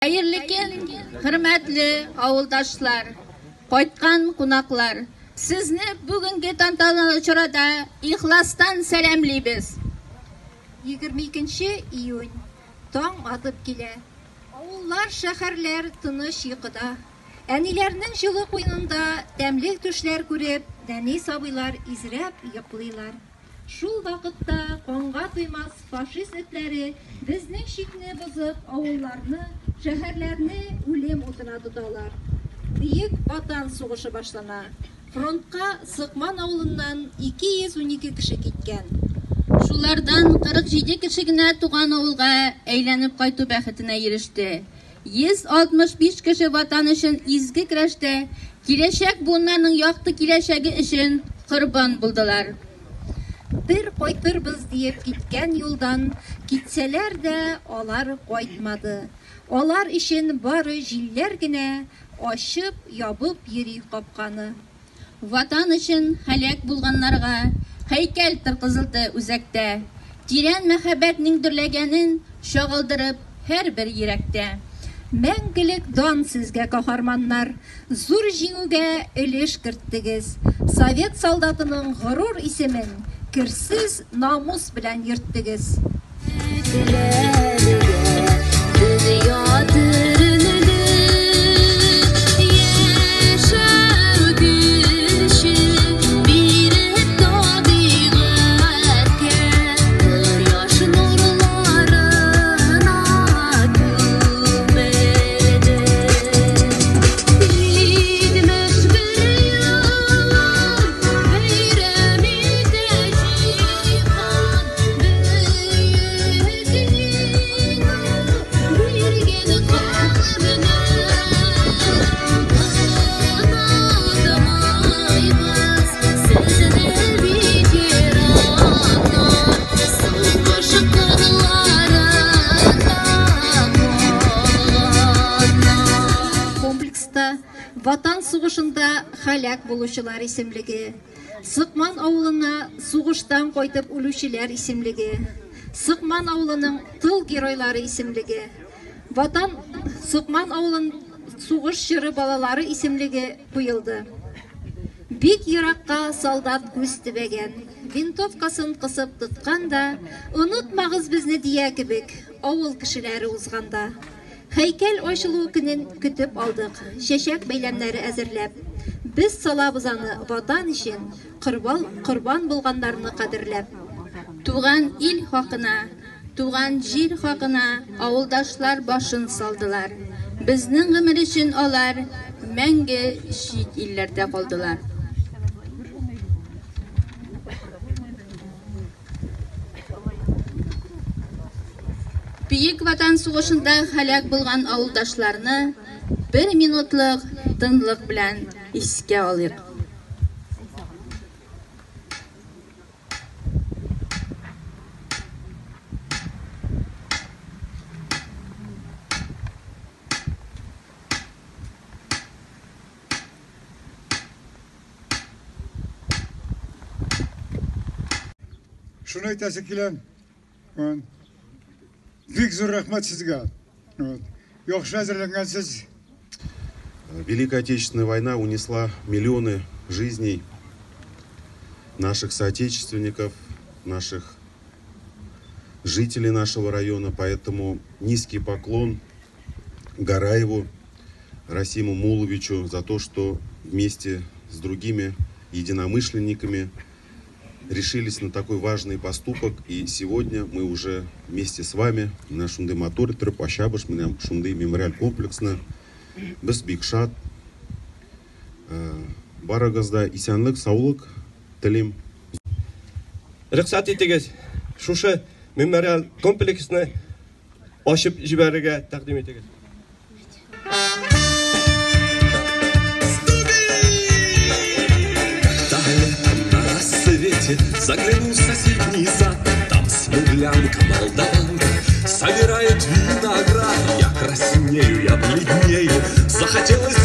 Hayırlı gün, hürmetli avuldaşlar, koytkan kunaklar. Sizni bugünkü tantanalı çorada ihlastan selamlayız. 22 iyun, taң atıp kile. Avullar, şəhərlər тыныш йокыда. Әниләрнең җылы куенында тәмле төшләр күреп, нәни сабыйлар изрәп йоклыйлар. Шул вакытта канга туймас фашист этләре безнең шикне бозып, авылларны, шәһәрләрне үлем утына тоталар. Бөек Ватан сугышы башлана. Фронтка Сыкман авылыннан 212 кеше киткән. Шулардан 47 кеше генә туган авылга әйләнеп кайту бәхетенә иреште. 165 кеше ватан өчен изге көрәштә, киләчәк буыннарның якты киләчәге өчен корбан булдылар. Бер кайтырбыз диеп киткән юлдан китсәләр дә алар кайтмады. Алар өчен бары җилләр генә ачып, ябып йөри капканы. Ватан өчен һәлак булганнарга һәйкәл тыркызылды үзәктә. Тирән мәхәббәтнең дөрләгәнен шагылдырып һәрбер йөрәктә. Мәңгелек дан сезгә, каһарманнар, зур җиңүгә өлеш керттегез. Совет солдатының горур исемен керсез намус белән йөрттегез. Ватан сугышында һәлак булучылар исемлеге, Сыкман авылына сугыштан кайтып үлүчеләр исемлеге, Сыкман авылының тыл геройлары исемлеге, Ватан Сыкман авылын сугыш җыры балалары исемлеге куелды. Бик еракка солдат күз төбәгән, винтовкасын кысып тотканда, унутмагыз безне дия кебек, авыл кешеләре узганда. Һәйкәл ачылу көнен көтеп алдык, чәчәк бәйләмнәре әзерләп. Без салабыз аны ватан өчен, корбан булганнарны кадерләп. Туган ил хакына, туган җир хакына авылдашлар башын салдылар. Безнең гомер өчен алар мәңге чит илләрдә калдылар. Büyük Vatan сугышында һәлак булган авылдашларны 1 минутлык тынлык белән искә алыйк. Шуны әйтәсе киләм. Бик зур рәхмәт сезгә. Яхшы әзерләнгәнсез. Великая Отечественная война унесла миллионы жизней наших соотечественников, наших жителей нашего района. Поэтому низкий поклон Гараеву Расиму Муловичу за то, что вместе с другими единомышленниками решились на такой важный поступок, и сегодня мы уже вместе с вами на Шунды Моторы Трапащабыш, мы на Шунды мемориаль комплексно, без бикшат, барагазда исәнлек, саулык телим. Рөхсәт итегез, шушы мемориаль комплексны ачып җибәрергә тәкъдим итегез. Заглянул в соседний сад, там смуглянка молдаванка собирает виноград. Я краснею, я бледнею, захотелось